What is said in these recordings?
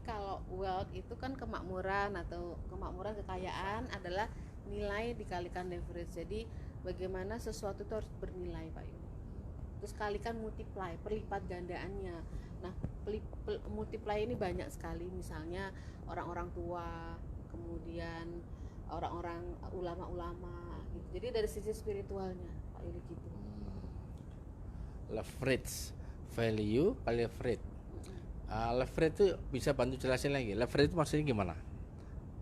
kalau wealth itu kan kemakmuran atau kekayaan adalah nilai dikalikan leverage. Jadi bagaimana sesuatu itu harus bernilai, Pak Yul. Terus kalikan multiply, perlipat gandaannya. Nah, multiply ini banyak sekali, misalnya orang-orang tua, kemudian orang-orang ulama-ulama gitu. Jadi dari sisi spiritualnya, Pak Yul gitu. Leverage, value, leverage. Leverage itu bisa bantu jelasin lagi. Leverage itu maksudnya gimana?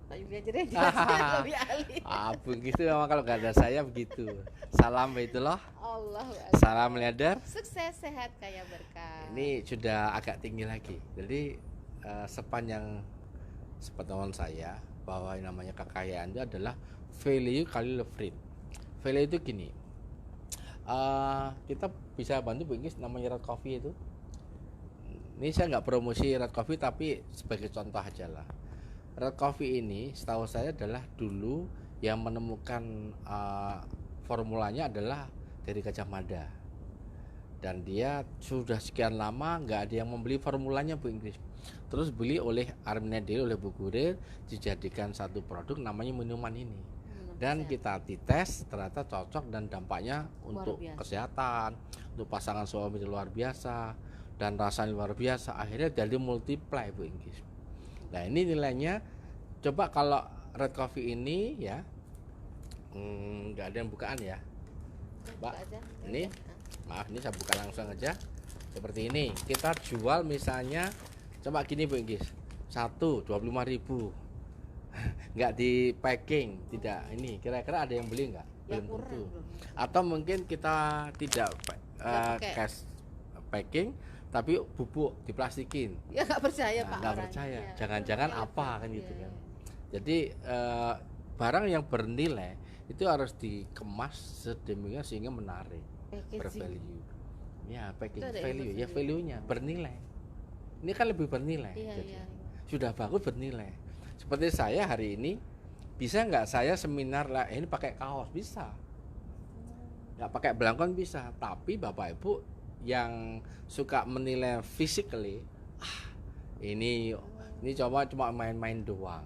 Pak Yuli aja deh jelasin, lebih ahli. Begitu memang kalau nggak ada saya begitu. Salam baitullah. Allah. Salam miliarder. Sukses, sehat, kaya berkah. Ini sudah agak tinggi lagi. Jadi sepanjang sepengetahuan saya bahwa yang namanya kekayaan itu adalah value kali leverage. Value itu gini. Kita bisa bantu Bu Inggris namanya Red Coffee itu. Ini saya nggak promosi Red Coffee tapi sebagai contoh aja lah. Red Coffee ini setahu saya adalah dulu yang menemukan formulanya adalah dari Gajah Mada, dan dia sudah sekian lama nggak ada yang membeli formulanya Bu Inggris. Terus beli oleh Armina Daily, oleh Bu Gurir, dijadikan satu produk namanya minuman ini. Dan kita dites ternyata cocok dan dampaknya untuk kesehatan, untuk pasangan suami luar biasa, dan rasanya luar biasa. Akhirnya jadi multiply Bu Inggris. Nah ini nilainya, coba kalau Red Coffee ini ya nggak ada yang bukaan ya Mbak, ini maaf, ini saya buka langsung aja seperti ini. Kita jual misalnya coba gini Bu Inggris, 25.000 nggak di packing, tidak. Ini kira-kira ada yang beli nggak? Belum tentu. Atau mungkin kita tidak cash packing tapi bubuk diplastikin. Ya nggak percaya Pak. Nggak percaya. Jangan-jangan apa kan gitu kan. Jadi barang yang bernilai itu harus dikemas sedemikian sehingga menarik, bervalue. Ya packing value, ya value-nya bernilai. Ini kan lebih bernilai. Sudah bagus bernilai. Seperti saya hari ini, bisa nggak saya seminar lah ini pakai kaos? Bisa. Nggak pakai belangkon bisa. Tapi Bapak Ibu yang suka menilai physically, ini cuma main-main doang.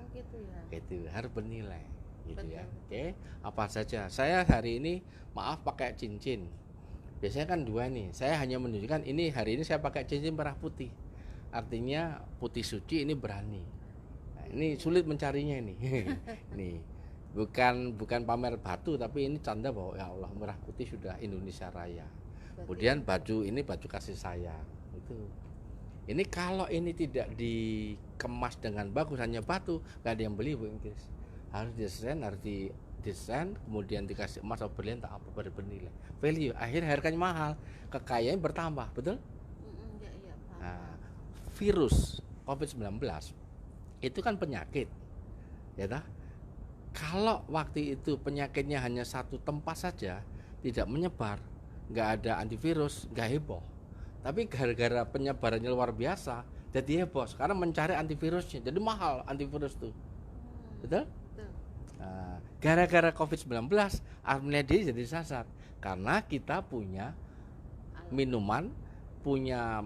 Gitu ya. Gitu, harus bernilai. Gitu ya. Oke, apa saja. Saya hari ini maaf pakai cincin. Biasanya kan dua nih. Saya hanya menunjukkan ini hari ini saya pakai cincin merah putih. Artinya putih suci, ini berani. Nah, ini sulit mencarinya ini. Nih. Bukan pamer batu tapi ini canda bahwa ya Allah merah putih sudah Indonesia Raya. Kemudian baju ini baju kasih sayang. Itu. Ini kalau ini tidak dikemas dengan bagus hanya batu, nggak ada yang beli Bu Inggris. Harus didesain, kemudian dikasih emas atau berlian tak apa bernilai value, akhirnya harganya mahal, kekayaan bertambah, betul? Nah, virus COVID-19 itu kan penyakit, ya tak? Kalau waktu itu penyakitnya hanya satu tempat saja, tidak menyebar, nggak ada antivirus, nggak heboh. Tapi gara-gara penyebarannya luar biasa, jadi heboh. Sekarang mencari antivirusnya, jadi mahal antivirus tuh, betul? Nah, gara-gara COVID-19 Armina Daily jadi sasar karena kita punya minuman, punya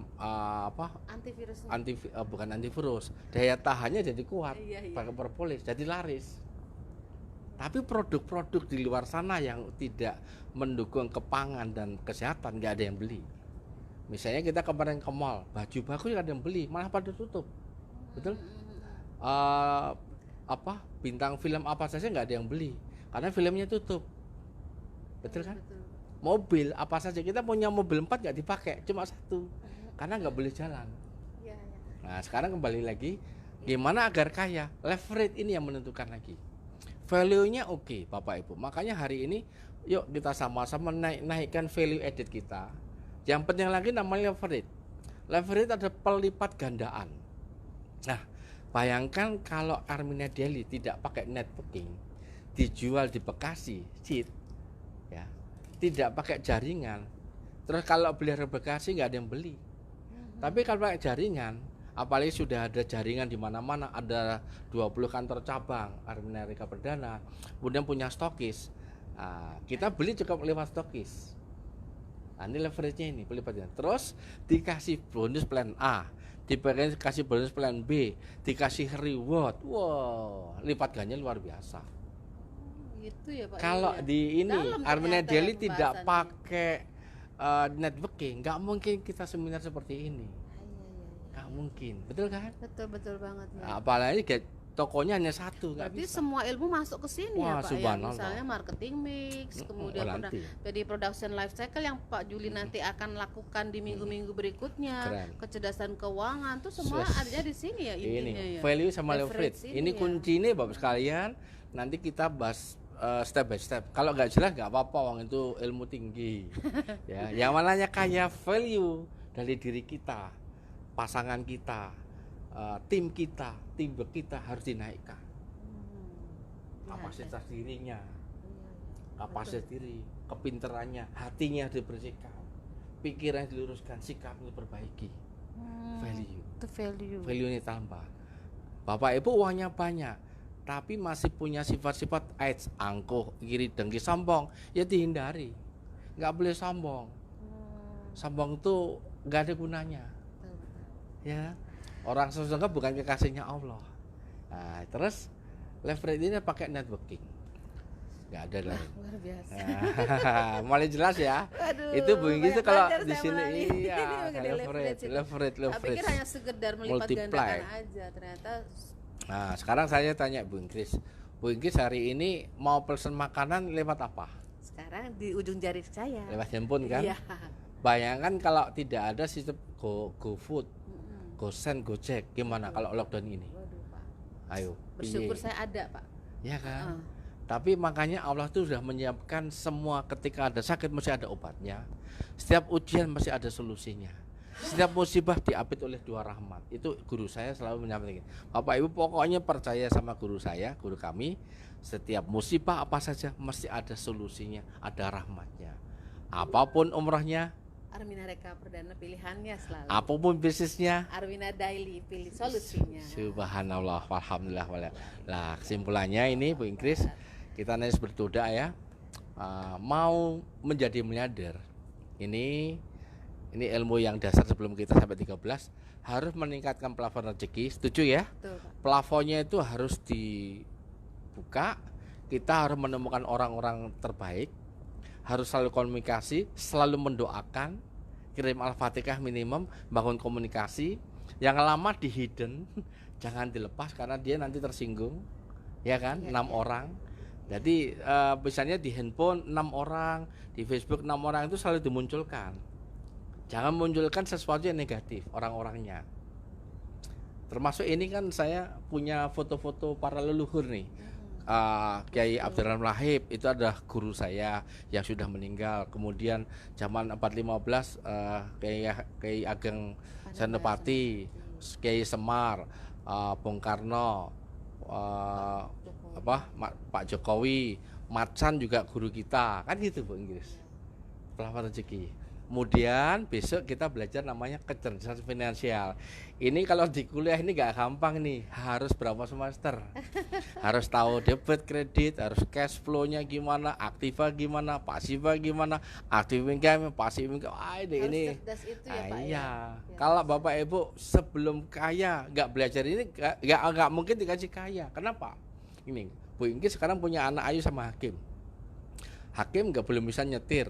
bukan antivirus, daya tahannya jadi kuat, pakai propolis, jadi laris. Tapi produk-produk di luar sana yang tidak mendukung kepangan dan kesehatan nggak ada yang beli. Misalnya kita kemarin ke mall, baju bagus nggak ada yang beli, malah pada tutup, betul? Bintang film apa saja nggak ada yang beli karena filmnya tutup, betul kan? Betul. Mobil apa saja, kita punya mobil 4 nggak dipakai, cuma 1 karena nggak boleh jalan. Nah sekarang kembali lagi, gimana agar kaya? Leverage ini yang menentukan lagi. Value-nya oke, Bapak Ibu. Makanya hari ini yuk kita sama-sama naikkan value added kita. Yang penting lagi namanya leverage. Leverage ada pelipat gandaan. Nah bayangkan kalau Armina Daily tidak pakai networking, dijual di Bekasi, ya, tidak pakai jaringan. Terus kalau beli di Bekasi nggak ada yang beli. Tapi kalau pakai jaringan, apalagi sudah ada jaringan di mana-mana, ada 20 kantor cabang Armina Rika Perdana, kemudian punya stokis. Nah, kita beli cukup lewat stokis. Nah, ini leverage-nya ini pelipatnya. Terus dikasih bonus plan A, dikasih bonus plan B, dikasih reward. Wow, lipat gandanya luar biasa. Gitu ya Pak. Kalau ya. di ini Dalam Armenia ternyata Daily ya tidak pembahasannya. pakai networking, nggak mungkin kita seminar seperti ini. Iya. Nggak mungkin, betul kan? Betul banget ya. Apalagi tokonya hanya satu, nggak Berarti bisa. semua ilmu masuk ke sini Wah, ya Pak ya. subhanallah. Misalnya marketing mix, kemudian nanti. jadi production life cycle yang Pak Juli nanti akan lakukan di minggu-minggu berikutnya. Keren. Kecerdasan keuangan tuh semua Yes. ada di sini ya intinya Ini ya. value sama Leverage leverage. ini Ini ya. kunci nih Bapak sekalian. Nanti kita bahas step by step. Kalau nggak jelas nggak apa-apa, wong itu ilmu tinggi. Ya, yang mananya kaya value dari diri kita, pasangan kita, tim kita, teamwork kita harus dinaikkan. Ya, Kapasitas dirinya, Iya. kapasitas diri, kepinterannya, hatinya dibersihkan, pikiran diluruskan, sikapnya diperbaiki. Value. Itu value. Value ini tambah. Bapak Ibu uangnya banyak, tapi masih punya sifat-sifat aids, angkuh, iri dengki, sombong, ya dihindari. Nggak boleh sombong. Sombong itu nggak ada gunanya. Betul. Ya, orang sombong bukan kekasihnya Allah. Nah, terus leverage ini pakai networking. Nggak ada lain. Luar biasa. Nah, mulai jelas ya. Aduh, Itu bunyi itu banyak kalau belajar di saya sini malam ini. iya, Ini mengenai leverage. Tak pikir hanya sekedar melipat Multiply. gandakan aja, ternyata Nah, sekarang saya tanya Bu Inggris. Bu Inggris hari ini mau pesen makanan lewat apa? sekarang di ujung jari saya. Lewat handphone kan? Iya. Bayangkan kalau tidak ada sistem GoFood, Mm-mm. GoSend, Gojek, gimana kalau lockdown ini? Waduh, Pak. Ayo. Bersyukur piye? saya ada, Pak. Ya kan? Heeh. Tapi makanya Allah tuh sudah menyiapkan semua, ketika ada sakit mesti ada obatnya. Setiap ujian mesti ada solusinya. Setiap musibah diapit oleh dua rahmat. Itu guru saya selalu menyampaikan. Bapak Ibu pokoknya percaya sama guru saya, guru kami. Setiap musibah apa saja mesti ada solusinya, ada rahmatnya. Apapun umrahnya, Armina Reka Perdana pilihannya selalu. apapun bisnisnya, Armina Daily pilih solusinya. subhanallah, walhamdulillah. Lah kesimpulannya ini Bu Inggris, kita harus berdoa ya. Mau menjadi miliarder, ini ilmu yang dasar sebelum kita sampai 13 harus meningkatkan plafon rezeki. Setuju ya? Betul, Pak. Plafonnya itu harus dibuka. Kita harus menemukan orang-orang terbaik, harus selalu komunikasi, selalu mendoakan, kirim Al-Fatihah minimum, bangun komunikasi. Yang lama di hidden, jangan dilepas karena dia nanti tersinggung, ya kan? 6 orang. Jadi misalnya di handphone 6 orang, di Facebook 6 orang itu selalu dimunculkan. Jangan munculkan sesuatu yang negatif orang-orangnya. Termasuk ini kan saya punya foto-foto para leluhur nih. Kiai Abdurrahman Lahib itu adalah guru saya yang sudah meninggal. Kemudian zaman 415 Kiai Ageng Senopati, Kiai Semar, Bung Karno, Pak Jokowi, Macan juga guru kita. Kan gitu Bu Inggris. Pelafon rezeki. Kemudian besok kita belajar namanya kecerdasan finansial. Ini kalau di kuliah ini gak gampang nih, harus berapa semester. Harus tahu debit, kredit, harus cash flow-nya gimana, aktiva gimana, pasiva gimana, aktif income, pasif income. Ini cerdas itu ya, Pak. iya. Ya. Kalau Bapak Ibu sebelum kaya gak belajar ini gak mungkin dikasih kaya. Kenapa? Ini Bu Inggris sekarang punya anak Ayu sama Hakim. Hakim gak belum bisa nyetir.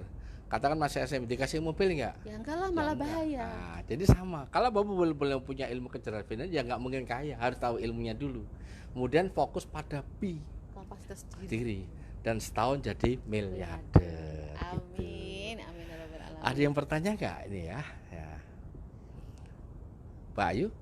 Katakan masih SMP, dikasih mobil nggak? Ya enggak lah, malah bahaya. Nah, jadi sama. Kalau Bapak belum punya ilmu kecerdasan finansial, ya nggak mungkin kaya. Harus tahu ilmunya dulu. Kemudian fokus pada Kapasitas diri. Dan setahun jadi miliarder. Amin, amin ya rabbal alamin. Ada yang bertanya nggak ini ya? Pak Ayu,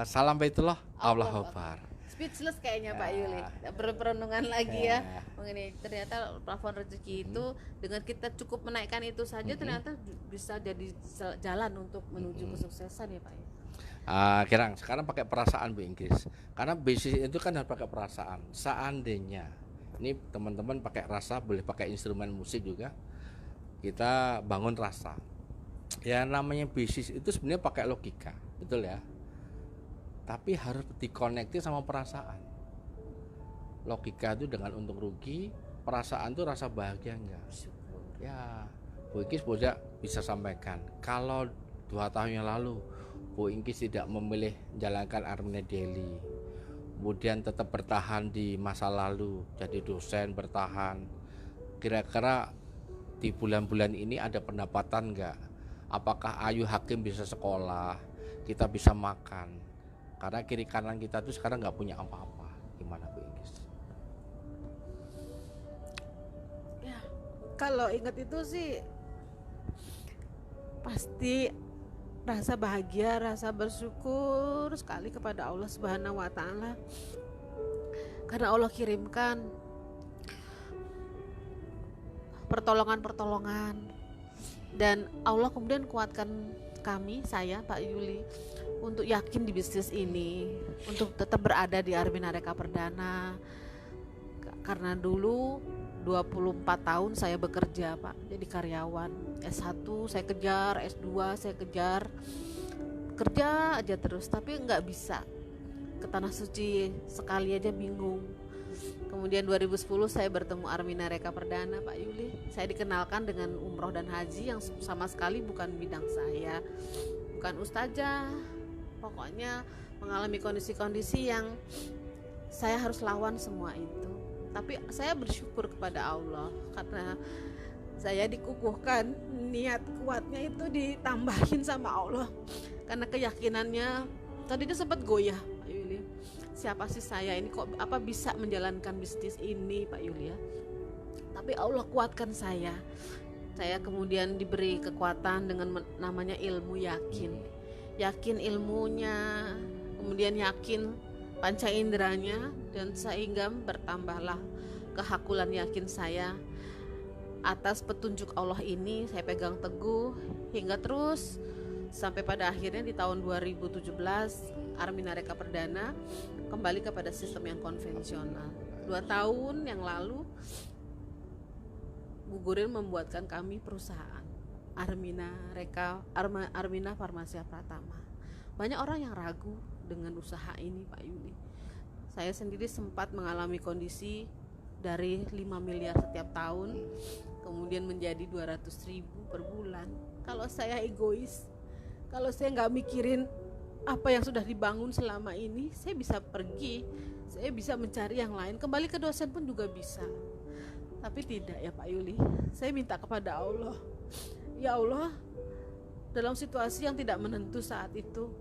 salam baitullah, Allahu Akbar. Speechless kayaknya Pak Yuli, berperenungan lagi ya mengenai ternyata plafon rezeki itu dengan kita cukup menaikkan itu saja ternyata bisa jadi jalan untuk menuju kesuksesan ya Pak ya. Sekarang pakai perasaan Bu Inggris, karena bisnis itu kan harus pakai perasaan. Seandainya ini teman-teman pakai rasa, boleh pakai instrumen musik juga, kita bangun rasa. Ya namanya bisnis itu sebenarnya pakai logika, betul ya. Tapi harus dikonekti sama perasaan. Logika itu dengan untung rugi, perasaan itu rasa bahagia enggak? Bersyukur. Ya, Bu Ingkis bisa sampaikan, kalau 2 tahun yang lalu Bu Ingkis tidak memilih menjalankan Armina Daily, kemudian tetap bertahan di masa lalu jadi dosen bertahan, kira-kira di bulan-bulan ini ada pendapatan nggak? Apakah Ayu Hakim bisa sekolah, kita bisa makan? Karena kiri kanan kita tuh sekarang nggak punya apa-apa. Gimana Bu Ingkis? Ya, kalau ingat itu sih pasti rasa bahagia, rasa bersyukur sekali kepada Allah Subhanahu wa taala. Karena Allah kirimkan pertolongan-pertolongan, dan Allah kemudian kuatkan kami, saya, Pak Yuli, untuk yakin di bisnis ini, untuk tetap berada di Armina Reka Perdana. Karena dulu 24 tahun saya bekerja, Pak, jadi karyawan. S1 saya kejar, S2 saya kejar, kerja aja terus, tapi nggak bisa ke Tanah Suci sekali aja bingung. Kemudian 2010 saya bertemu Armina Reka Perdana, Pak Yuli. Saya dikenalkan dengan umroh dan haji yang sama sekali bukan bidang saya, bukan ustazah. Pokoknya mengalami kondisi-kondisi yang saya harus lawan semua itu. Tapi saya bersyukur kepada Allah karena saya dikukuhkan, niat kuatnya itu ditambahin sama Allah. Karena keyakinannya tadi dia sempat goyah, Pak Yuli. Siapa sih saya ini, kok apa bisa menjalankan bisnis ini, Pak Yuli ya? Tapi Allah kuatkan saya. Saya kemudian diberi kekuatan dengan namanya ilmu yakin. Yakin ilmunya, kemudian yakin panca inderanya, dan sehingga bertambahlah kehakulan yakin saya atas petunjuk Allah ini. Saya pegang teguh hingga terus sampai pada akhirnya di tahun 2017 Armina Reka Perdana kembali kepada sistem yang konvensional. 2 tahun yang lalu Bu Guril membuatkan kami perusahaan Armina Farmasia Pratama. Banyak orang yang ragu dengan usaha ini, Pak Yuli. Saya sendiri sempat mengalami kondisi dari 5 miliar setiap tahun kemudian menjadi 200.000 per bulan. Kalau saya egois, kalau saya nggak mikirin apa yang sudah dibangun selama ini, saya bisa pergi, saya bisa mencari yang lain, kembali ke dosen pun juga bisa. Tapi tidak ya Pak Yuli, saya minta kepada Allah, ya Allah, dalam situasi yang tidak menentu saat itu,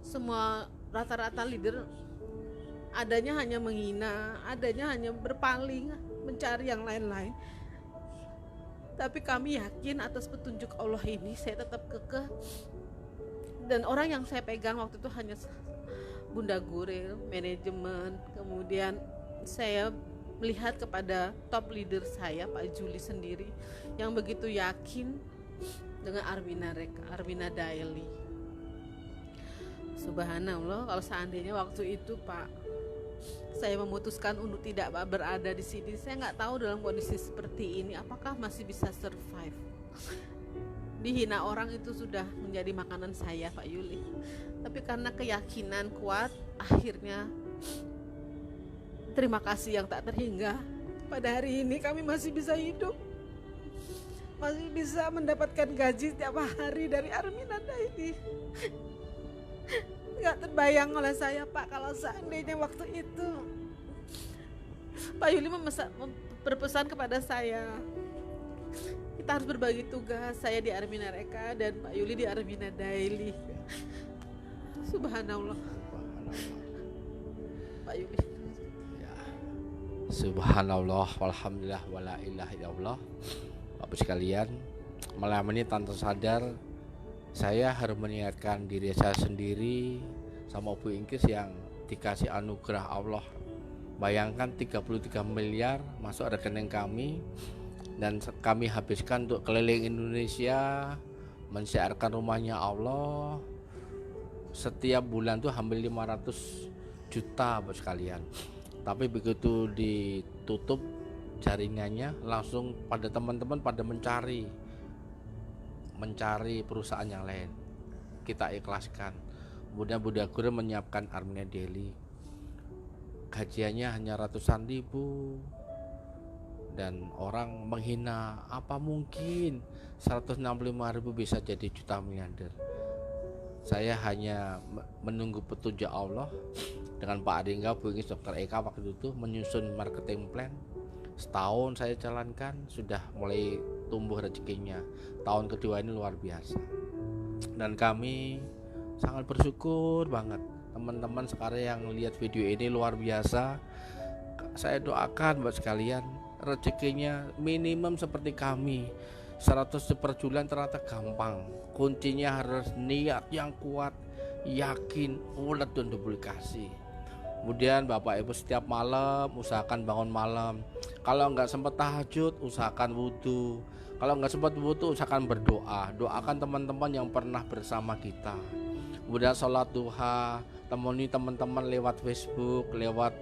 semua rata-rata leader adanya hanya menghina, adanya hanya berpaling, mencari yang lain-lain. Tapi kami yakin atas petunjuk Allah ini, saya tetap kekeh. Dan orang yang saya pegang waktu itu hanya Bunda Guril, manajemen. Kemudian saya melihat kepada top leader saya, Pak Juli sendiri, yang begitu yakin dengan Armina Daily. Subhanallah, kalau seandainya waktu itu Pak, saya memutuskan untuk tidak berada di sini, saya nggak tahu dalam kondisi seperti ini apakah masih bisa survive. Dihina orang itu sudah menjadi makanan saya, Pak Yuli. Tapi karena keyakinan kuat, akhirnya terima kasih yang tak terhingga. Pada hari ini kami masih bisa hidup, masih bisa mendapatkan gaji setiap hari dari Armina Daily. Gak terbayang oleh saya Pak, kalau seandainya waktu itu Pak Yuli berpesan kepada saya, kita harus berbagi tugas, saya di Armina Reka dan Pak Yuli di Armina Daily. Subhanallah, Pak Yuli Ya. Subhanallah, walhamdulillah, wala ilaha illallah. Bapak sekalian, malam ini tanpa sadar saya harus mengingatkan diri saya sendiri sama Bu Ingkis yang dikasih anugerah Allah. Bayangkan 33 miliar masuk rekening kami dan kami habiskan untuk keliling Indonesia, mensiarkan rumahnya Allah. Setiap bulan tuh hampir 500 juta Bapak sekalian. Tapi begitu ditutup jaringannya, langsung pada teman-teman pada mencari perusahaan yang lain. Kita ikhlaskan. Kemudian Bunda Guril menyiapkan Armina Daily, gajiannya hanya ratusan ribu, dan orang menghina, apa mungkin 165.000 bisa jadi juta miliarder. Saya hanya menunggu petunjuk Allah dengan Pak Adingga, Bu Ingis, Dr. Eka waktu itu menyusun marketing plan. Setahun saya jalankan, sudah mulai tumbuh rezekinya. Tahun kedua ini luar biasa. Dan kami sangat bersyukur banget. Teman-teman sekarang yang lihat video ini luar biasa. Saya doakan buat sekalian rezekinya minimum seperti kami. 100 per bulan ternyata gampang. Kuncinya harus niat yang kuat, yakin, ulet dan duplikasi. Kemudian Bapak Ibu setiap malam usahakan bangun malam. Kalau nggak sempat tahajud, usahakan wudhu. Kalau nggak sempat wudhu, usahakan berdoa. Doakan teman-teman yang pernah bersama kita. Kemudian sholat duha, temani teman-teman lewat Facebook, lewat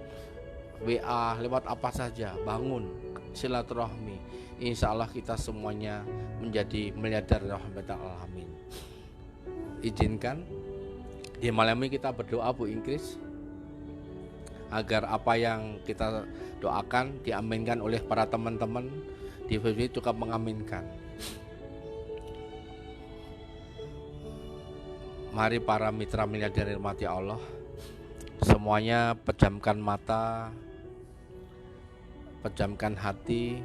WA, lewat apa saja. Bangun silaturahmi. Insya Allah kita semuanya menjadi miliarder rahmatan alamin. Izinkan di malam ini kita berdoa, Bu Ingkris, agar apa yang kita doakan diaminkan oleh para teman-teman di Facebook juga mengaminkan. Mari para mitra miliarder dirahmati Allah, semuanya pejamkan mata, pejamkan hati.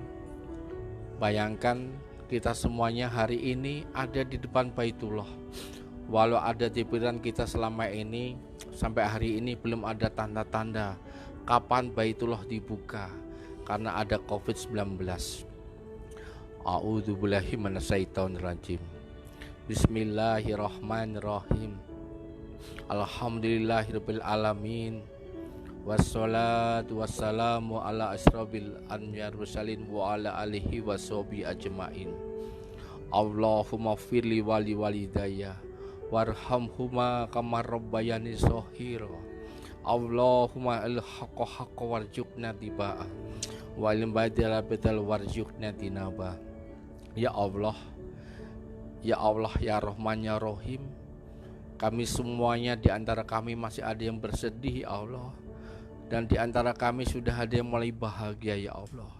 Bayangkan kita semuanya hari ini ada di depan Baitullah. Walau ada di pikiran kita selama ini, sampai hari ini belum ada tanda-tanda kapan Baitullah dibuka karena ada COVID-19. A'udzubillahi minasyaitonirrajim. Bismillahirrahmanirrahim. Alhamdulillahirabbil alamin. Wassalatu wassalamu ala asyrafil anbiya'i mursalin wa ala alihi washabihi ajmain. Allahumma firli wali walidayya warhamhuma kama rabbayani shaghira. Allahumma al-haqqa haqqa warzuqna tibaa wal badala badal warzuqna tinaba. Ya Allah, ya Allah, ya Rahman ya Rahim, kami semuanya di antara kami masih ada yang bersedih ya Allah, dan di antara kami sudah ada yang mulai bahagia ya Allah.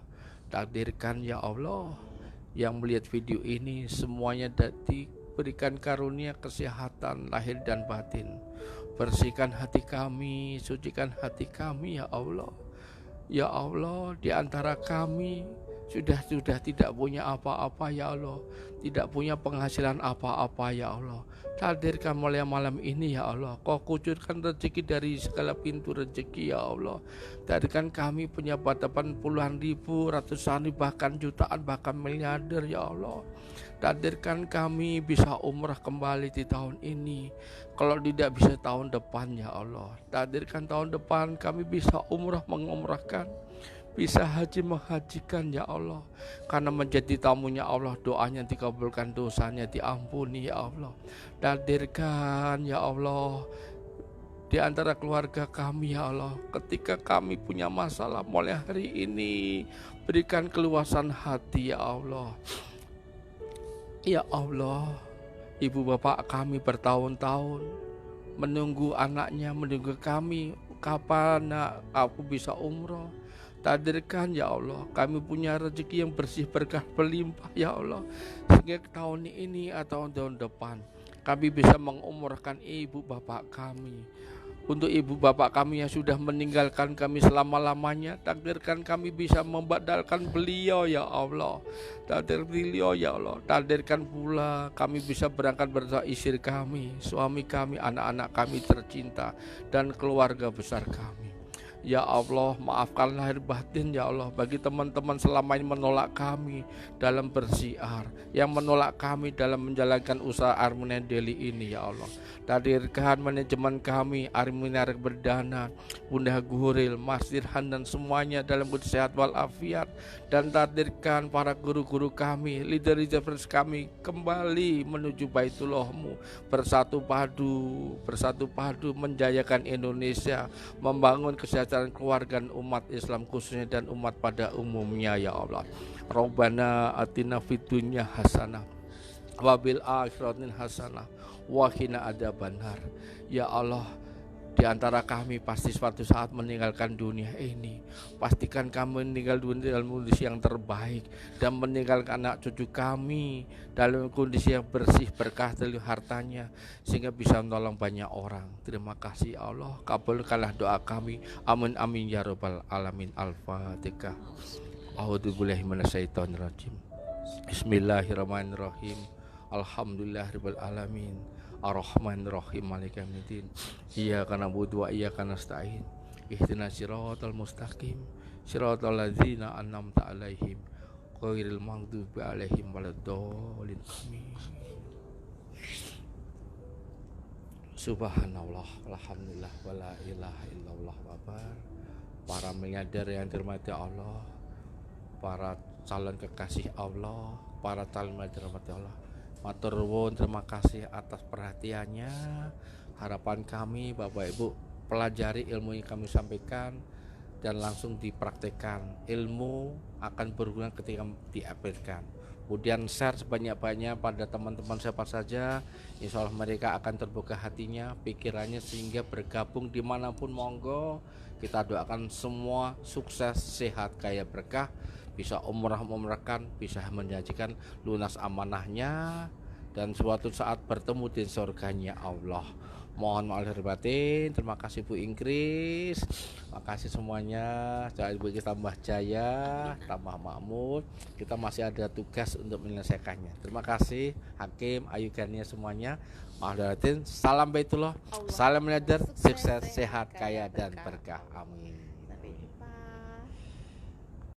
Takdirkan ya Allah, yang melihat video ini semuanya diberikan karunia kesehatan lahir dan batin. Bersihkan hati kami, sucikan hati kami ya Allah. Ya Allah, di antara kami sudah tidak punya apa-apa ya Allah, tidak punya penghasilan apa-apa ya Allah. Takdirkan mulai malam ini ya Allah, Kau kucurkan rezeki dari segala pintu rezeki ya Allah. Takdirkan kami punya pendapatan puluhan ribu, ratusan ribu, bahkan jutaan, bahkan miliarder ya Allah. Takdirkan kami bisa umrah kembali di tahun ini. Kalau tidak bisa tahun depan ya Allah. Takdirkan tahun depan kami bisa umrah mengumrahkan, bisa haji menghajikan ya Allah. Karena menjadi tamunya Allah, doanya dikabulkan, dosanya diampuni ya Allah. Takdirkan ya Allah di antara keluarga kami ya Allah, ketika kami punya masalah mulai hari ini, berikan keluasan hati ya Allah. Ya Allah, ibu bapak kami bertahun-tahun menunggu anaknya, menunggu kami, kapan nak aku bisa umroh. Takdirkan ya Allah, kami punya rezeki yang bersih, berkah, berlimpah ya Allah, sehingga tahun ini atau tahun depan kami bisa mengumrahkan ibu bapak kami. Untuk ibu bapak kami yang sudah meninggalkan kami selama-lamanya, takdirkan kami bisa membadalkan beliau ya Allah. Takdir beliau ya Allah. Takdirkan pula kami bisa berangkat bersama istri kami, suami kami, anak-anak kami tercinta, dan keluarga besar kami. Ya Allah, maafkan lahir batin ya Allah bagi teman-teman selama ini menolak kami dalam bersiar, yang menolak kami dalam menjalankan usaha Armina Daily ini ya Allah. Takdirkan manajemen kami, Armina Berdana, Bunda Guril, Mas Dirhan, dan semuanya dalam sehat walafiat. Dan takdirkan para guru-guru kami, leader-leader kami kembali menuju Baitullah-Mu, bersatu padu menjayakan Indonesia, membangun kesejahteraan keluarga dan umat Islam khususnya dan umat pada umumnya ya Allah. Rabbana atina fid dunya hasanah wa bil akhirati hasanah wa qina adzabannar. Ya Allah, Di antara kami pasti suatu saat meninggalkan dunia ini. Pastikan kami meninggal dunia dalam kondisi yang terbaik dan meninggalkan anak cucu kami dalam kondisi yang bersih, berkah dari hartanya, sehingga bisa menolong banyak orang. Terima kasih Allah, kabulkanlah doa kami. Amin amin ya rabbal alamin. Al-Fatihah. A'udzubillahi minasyaitonirrajim. Bismillahirrahmanirrahim. Alhamdulillahirabbil alamin. Ar-Rahmanir-Rahim, Maliki yaumiddin. Iyyaka na'budu wa iyyaka nasta'in. Ihdinas siratal mustaqim. Siratal ladzina an'amta 'alaihim ghairil maghdubi 'alaihim waladdallin. Amin. Subhanallah, alhamdulillah, wala ilaha illallah wabar. Para miliarder yang dirahmati Allah, para calon kekasih Allah, para calon miliarder dirahmati Allah, matur nuwun, terima kasih atas perhatiannya. Harapan kami Bapak Ibu pelajari ilmu yang kami sampaikan dan langsung dipraktekkan. Ilmu akan berguna ketika diaplikasikan. Kemudian share sebanyak-banyaknya pada teman-teman siapa saja. Insya Allah mereka akan terbuka hatinya, pikirannya, sehingga bergabung dimanapun. Monggo kita doakan semua sukses, sehat, kaya, berkah, bisa umrah-umrahkan, bisa menjanjikan lunas amanahnya, dan suatu saat bertemu di surganya Allah. Mohon maaf lahir batin. Terima kasih Bu Ingkris, makasih semuanya. Jangan Ibu kita tambah jaya, tambah makmur. Kita masih ada tugas untuk menyelesaikannya. Terima kasih Hakim, Ayu Gania semuanya. Maaf lahir batin. Salam Baitullah, salam miliarder, sukses, sehat, kaya, dan berkah. Amin.